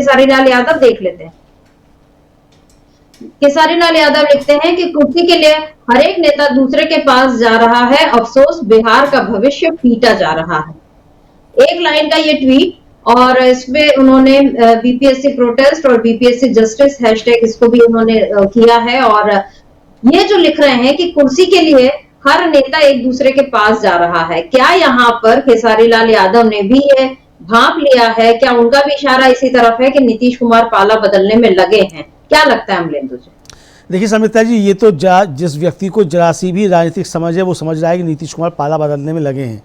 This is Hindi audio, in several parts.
खेसारी लाल यादव, देख लेते हैं। खेसारी लाल यादव लिखते हैं कि कुर्सी के लिए हर एक नेता दूसरे के पास जा रहा है, अफसोस बिहार का भविष्य पीटा जा रहा है। एक लाइन का ये ट्वीट, और इसमें उन्होंने बीपीएससी प्रोटेस्ट और बीपीएससी जस्टिस हैशटैग इसको भी उन्होंने किया है। और ये जो लिख रहे हैं कि कुर्सी के लिए हर नेता एक दूसरे के पास जा रहा है, क्या यहाँ पर खेसारी लाल यादव ने भी ये भांप लिया है? क्या उनका भी इशारा इसी तरफ है कि नीतीश कुमार पाला बदलने में लगे हैं? क्या लगता है अमलेंदु जी? देखिए समिता जी, ये तो जिस व्यक्ति को जरा सी भी राजनीतिक समझ है वो समझ रहा है कि नीतीश कुमार पाला बदलने में लगे हैं।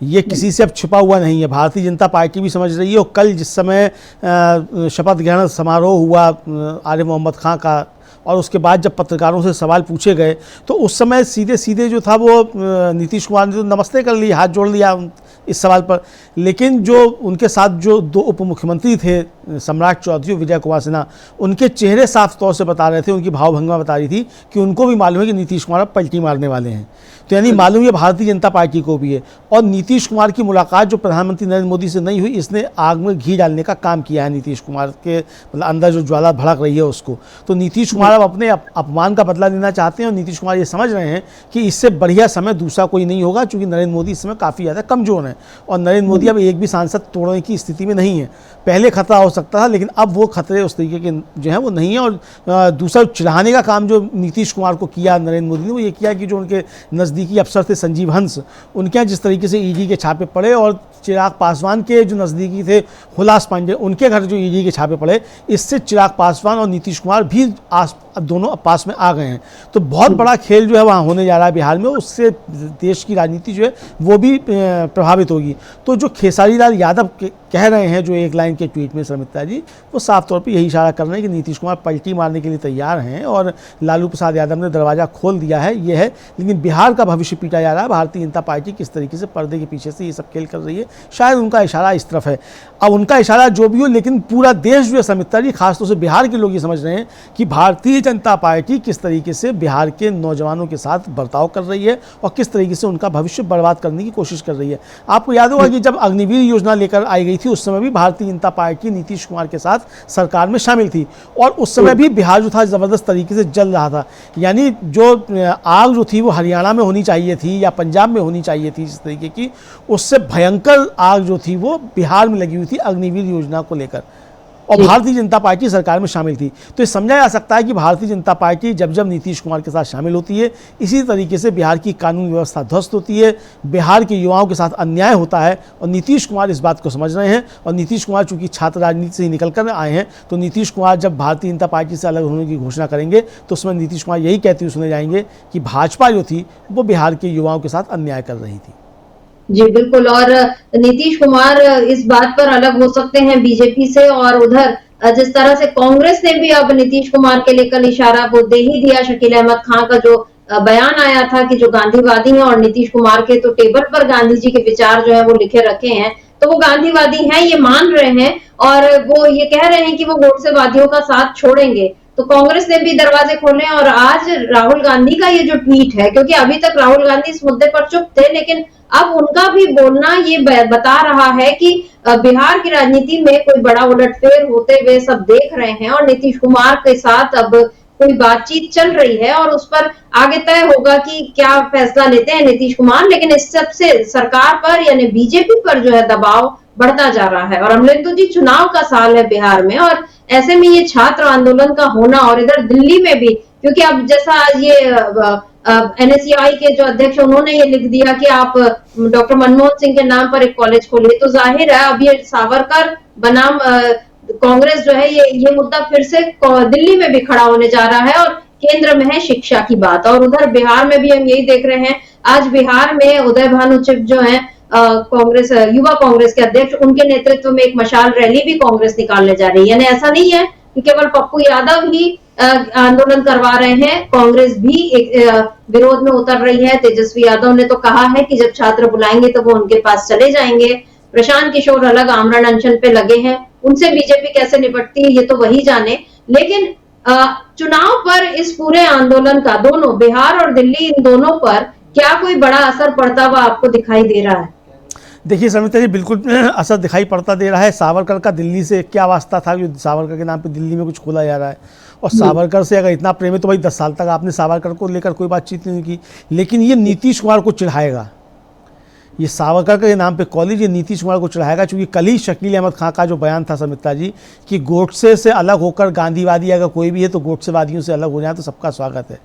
ये किसी से अब छिपा हुआ नहीं है। भारतीय जनता पार्टी भी समझ रही है। और कल जिस समय शपथ ग्रहण समारोह हुआ आरिफ मोहम्मद खां का, और उसके बाद जब पत्रकारों से सवाल पूछे गए तो उस समय सीधे सीधे जो था वो नीतीश कुमार ने तो नमस्ते कर लिया, हाथ जोड़ लिया इस सवाल पर। लेकिन जो उनके साथ जो दो उप मुख्यमंत्री थे, सम्राट चौधरी और विजय कुमार सिन्हा, उनके चेहरे साफ तौर से बता रहे थे, उनकी भावभंगिमा बता रही थी कि उनको भी मालूम है कि नीतीश कुमार अब पलटी मारने वाले हैं। तो यानी मालूम ये भारतीय जनता पार्टी को भी है। और नीतीश कुमार की मुलाकात जो प्रधानमंत्री नरेंद्र मोदी से नहीं हुई, इसने आग में घी डालने का काम किया है नीतीश कुमार के मतलब अंदर जो ज्वाला भड़क रही है उसको। तो नीतीश कुमार अब अपने अपमान का बदला लेना चाहते हैं। और नीतीश कुमार ये समझ रहे हैं कि इससे बढ़िया समय दूसरा कोई नहीं होगा, क्योंकि नरेंद्र मोदी इस समय काफ़ी ज़्यादा कमज़ोर हैं और नरेंद्र मोदी अब एक भी सांसद तोड़ने की स्थिति में नहीं है। पहले खतरा हो सकता था, लेकिन अब वो खतरे उस तरीके के जो हैं वो नहीं है। और दूसरा चिढ़ाने का काम जो नीतीश कुमार को किया नरेंद्र मोदी ने, वो ये किया कि जो उनके नज़दीकी अफसर थे संजीव हंस, उनके यहाँ जिस तरीके से ईडी के छापे पड़े, और चिराग पासवान के जो नज़दीकी थे हुलास पांडे, उनके घर जो ईडी के छापे पड़े, इससे चिराग पासवान और नीतीश कुमार भी दोनों पास में आ गए हैं। तो बहुत बड़ा खेल जो है वहाँ होने जा रहा है बिहार में। उससे देश की राजनीति जो है वो भी प्रभावित होगी। तो जो खेसारी लाल यादव कह रहे हैं जो एक लाइन के ट्वीट में समिता जी, वो साफ तौर पे यही इशारा कर रहे हैं कि नीतीश कुमार पलटी मारने के लिए तैयार हैं और लालू प्रसाद यादव ने दरवाज़ा खोल दिया है, ये है। लेकिन बिहार का भविष्य पीटा जा रहा है। भारतीय जनता पार्टी किस तरीके से पर्दे के पीछे से ये सब खेल कर रही है, शायद उनका इशारा इस तरफ है। अब उनका इशारा जो भी हो, लेकिन पूरा देश जो है समिता जी, खासतौर से बिहार के लोग ये समझ रहे हैं कि भारतीय जनता पार्टी किस तरीके से बिहार के नौजवानों के साथ बर्ताव कर रही है और किस तरीके से उनका भविष्य बर्बाद करने की कोशिश कर रही है। आपको याद होगा कि जब अग्निवीर योजना लेकर आई गई थी, उस समय भी भारतीय जनता पार्टी नीतीश कुमार के साथ सरकार में शामिल थी, और उस समय भी बिहार जो था ज़बरदस्त तरीके से जल रहा था। यानी जो आग जो थी वो हरियाणा में होनी चाहिए थी या पंजाब में होनी चाहिए थी इस तरीके की, उससे भयंकर आग जो थी वो बिहार में लगी हुई थी अग्निवीर योजना को लेकर, और भारतीय जनता पार्टी सरकार में शामिल थी। तो ये समझा जा सकता है कि भारतीय जनता पार्टी जब जब नीतीश कुमार के साथ शामिल होती है, इसी तरीके से बिहार की कानून व्यवस्था ध्वस्त होती है, बिहार के युवाओं के साथ अन्याय होता है। और नीतीश कुमार इस बात को समझ रहे हैं। और नीतीश कुमार चूंकि छात्र राजनीति से ही निकल कर आए हैं, तो नीतीश कुमार जब भारतीय जनता पार्टी से अलग होने की घोषणा करेंगे तो उसमें नीतीश कुमार यही कहते हुए सुने जाएंगे कि भाजपा जो थी वो बिहार के युवाओं के साथ अन्याय कर रही थी। जी बिल्कुल। और नीतीश कुमार इस बात पर अलग हो सकते हैं बीजेपी से, और उधर जिस तरह से कांग्रेस ने भी अब नीतीश कुमार के लिए कल इशारा वो दे ही दिया। शकील अहमद खान का जो बयान आया था कि जो गांधीवादी हैं, और नीतीश कुमार के तो टेबल पर गांधी जी के विचार जो है वो लिखे रखे हैं, तो वो गांधीवादी हैं, ये मान रहे हैं, और वो ये कह रहे हैं कि वो गोडसेवादियों का साथ छोड़ेंगे। तो कांग्रेस ने भी दरवाजे खोले। और आज राहुल गांधी का ये जो ट्वीट है, क्योंकि अभी तक राहुल गांधी इस मुद्दे पर चुप थे, लेकिन अब उनका भी बोलना ये बता रहा है कि बिहार की राजनीति में कोई बड़ा उलटफेर होते हुए सब देख रहे हैं, और नीतीश कुमार के साथ अब कोई बातचीत चल रही है, और उस पर आगे तय होगा कि क्या फैसला लेते हैं नीतीश कुमार। लेकिन इस सबसे सरकार पर यानी बीजेपी पर जो है दबाव बढ़ता जा रहा है। और अमलेंदु जी, चुनाव का साल है बिहार में, और ऐसे में ये छात्र आंदोलन का होना, और इधर दिल्ली में भी, क्योंकि अब जैसा ये एनएसयूआई के जो अध्यक्ष उन्होंने ये लिख दिया कि आप डॉक्टर मनमोहन सिंह के नाम पर एक कॉलेज खोलिए, तो जाहिर है अब ये सावरकर बनाम कांग्रेस जो है ये मुद्दा फिर से दिल्ली में भी खड़ा होने जा रहा है, और केंद्र में है शिक्षा की बात। और उधर बिहार में भी हम यही देख रहे हैं। आज बिहार में उदय भानु चिप जो है कांग्रेस युवा कांग्रेस के अध्यक्ष, उनके नेतृत्व में एक मशाल रैली भी कांग्रेस निकालने जा रही है। यानी ऐसा नहीं है कि केवल पप्पू यादव ही आंदोलन करवा रहे हैं, कांग्रेस भी एक विरोध में उतर रही है। तेजस्वी यादव ने तो कहा है कि जब छात्र बुलाएंगे तो वो उनके पास चले जाएंगे। प्रशांत किशोर अलग आमरण अनशन पे लगे हैं, उनसे बीजेपी कैसे निपटती है ये तो वही जाने। लेकिन चुनाव पर इस पूरे आंदोलन का, दोनों बिहार और दिल्ली, इन दोनों पर क्या कोई बड़ा असर पड़ता हुआ आपको दिखाई दे रहा है? देखिए समिता जी, बिल्कुल असर दिखाई पड़ता दे रहा है। सावरकर का दिल्ली से क्या वास्ता था जो सावरकर के नाम पे दिल्ली में कुछ खोला जा रहा है, और सावरकर से अगर इतना प्रेम है तो भाई 10 साल तक आपने सावरकर को लेकर कोई बातचीत नहीं की। लेकिन ये नीतीश कुमार को चिढ़ाएगा, ये सावरकर के नाम पे कॉलेज ये नीतीश कुमार को चढ़ाएगा। क्योंकि कल ही शकील अहमद खां का जो बयान था समिता जी, कि गोडसे से अलग होकर गांधीवादी अगर कोई भी है तो गोडसेवादियों से अलग हो जाए तो सबका स्वागत है।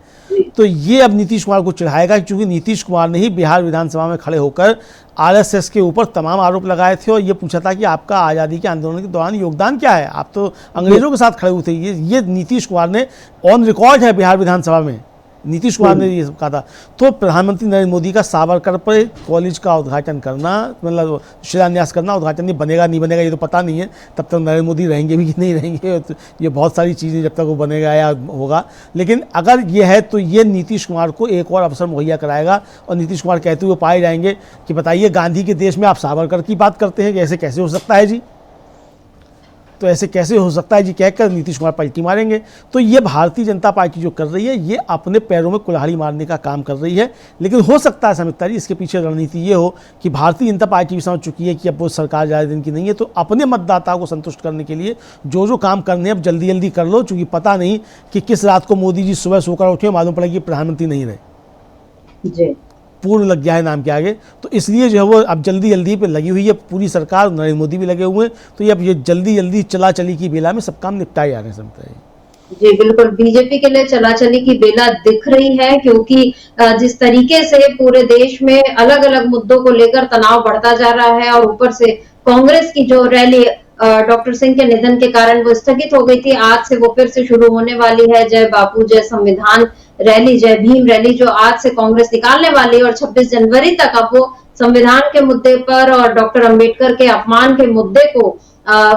तो ये अब नीतीश कुमार को चढ़ाएगा, क्योंकि नीतीश कुमार ने ही बिहार विधानसभा में खड़े होकर आरएसएस के ऊपर तमाम आरोप लगाए थे और ये पूछा था कि आपका आज़ादी के आंदोलन के दौरान योगदान क्या है, आप तो अंग्रेजों के साथ खड़े हुए थे। ये नीतीश कुमार ने ऑन रिकॉर्ड है बिहार विधानसभा में, नीतीश कुमार ने ये कहा था। तो प्रधानमंत्री नरेंद्र मोदी का सावरकर पर कॉलेज का उद्घाटन करना, मतलब शिलान्यास करना, उद्घाटन नहीं बनेगा नहीं बनेगा ये तो पता नहीं है, तब तक नरेंद्र मोदी रहेंगे भी कि नहीं रहेंगे, तो ये बहुत सारी चीज़ें जब तक वो बनेगा या होगा। लेकिन अगर ये है तो ये नीतीश कुमार को एक और अवसर मुहैया कराएगा, और नीतीश कुमार कहते हुए पाए जाएंगे कि बताइए गांधी के देश में आप सावरकर की बात करते हैं कि ऐसे कैसे हो सकता है जी, तो ऐसे कैसे हो सकता है जी कहकर नीतीश कुमार पलटी मारेंगे। तो ये भारतीय जनता पार्टी जो कर रही है ये अपने पैरों में कुल्हाड़ी मारने का काम कर रही है। लेकिन हो सकता है समिता जी इसके पीछे रणनीति ये हो कि भारतीय जनता पार्टी भी समझ चुकी है कि अब वो सरकार ज़्यादा दिन की नहीं है, तो अपने मतदाताओं को संतुष्ट करने के लिए जो काम करने अब जल्दी जल्दी कर लो, चूँकि पता नहीं कि किस रात को मोदी जी सुबह सोकर उठे मालूम पड़ेगा कि प्रधानमंत्री नहीं रहे जी, पूर्ण लग गया है नाम के आगे। तो इसलिए जो है वो अब जल्दी जल्दी पे लगी हुई है पूरी सरकार, नरेंद्र मोदी भी लगे हुए हैं। तो ये अब ये जल्दी जल्दी चला चली की बेला में सब काम निपटाए जा रहे हैं समझते हैं जी। बिल्कुल, बीजेपी के लिए चला चली की बेला दिख रही है, क्योंकि जिस तरीके से पूरे देश में अलग अलग मुद्दों को लेकर तनाव बढ़ता जा रहा है, और ऊपर से कांग्रेस की जो रैली डॉक्टर सिंह के निधन के कारण वो स्थगित हो गई थी, आज से वो फिर से शुरू होने वाली है। जय बापू जय संविधान रैली, जय भीम रैली जो आज से कांग्रेस निकालने वाली है, और 26 जनवरी तक अब वो संविधान के मुद्दे पर और डॉक्टर अंबेडकर के अपमान के मुद्दे को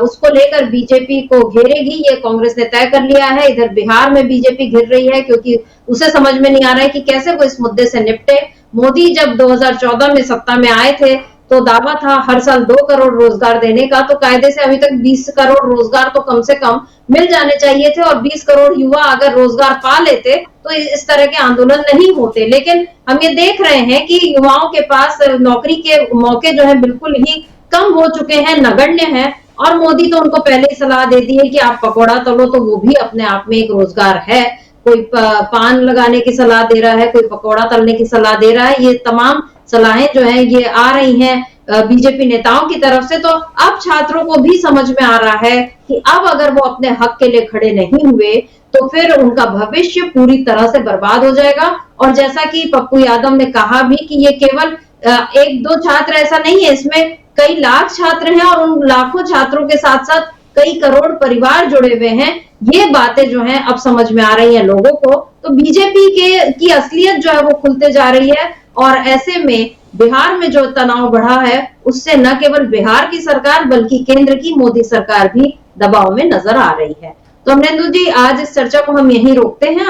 उसको लेकर बीजेपी को घेरेगी, ये कांग्रेस ने तय कर लिया है। इधर बिहार में बीजेपी घिर रही है, क्योंकि उसे समझ में नहीं आ रहा है कि कैसे वो इस मुद्दे से निपटे। मोदी जब 2014 में सत्ता में आए थे तो दावा था हर साल 2 करोड़ रोजगार देने का, तो कायदे से अभी तक 20 करोड़ रोजगार तो कम से कम मिल जाने चाहिए थे, और 20 करोड़ युवा अगर रोजगार पा लेते तो इस तरह के आंदोलन नहीं होते। लेकिन हम ये देख रहे हैं कि युवाओं के पास नौकरी के मौके जो है बिल्कुल ही कम हो चुके हैं, नगण्य हैं, और मोदी तो उनको पहले ही सलाह दे दी है कि आप पकौड़ा तलो, तो वो भी अपने आप में एक रोजगार है। कोई पान लगाने की सलाह दे रहा है, कोई पकौड़ा तलने की सलाह दे रहा है। ये तमाम सलाहें जो है ये आ रही हैं बीजेपी नेताओं की तरफ से। तो अब छात्रों को भी समझ में आ रहा है कि अब अगर वो अपने हक के लिए खड़े नहीं हुए तो फिर उनका भविष्य पूरी तरह से बर्बाद हो जाएगा। और जैसा कि पप्पू यादव ने कहा भी कि ये केवल 1-2 छात्र ऐसा नहीं है, इसमें कई लाख छात्र हैं, और उन लाखों छात्रों के साथ साथ कई करोड़ परिवार जुड़े हुए हैं। ये बातें जो हैं अब समझ में आ रही हैं लोगों को। तो बीजेपी की असलियत जो है वो खुलते जा रही है, और ऐसे में बिहार में जो तनाव बढ़ा है उससे न केवल बिहार की सरकार बल्कि केंद्र की मोदी सरकार भी दबाव में नजर आ रही है। तो अमरेंदु जी, आज इस चर्चा को हम यहीं रोकते हैं।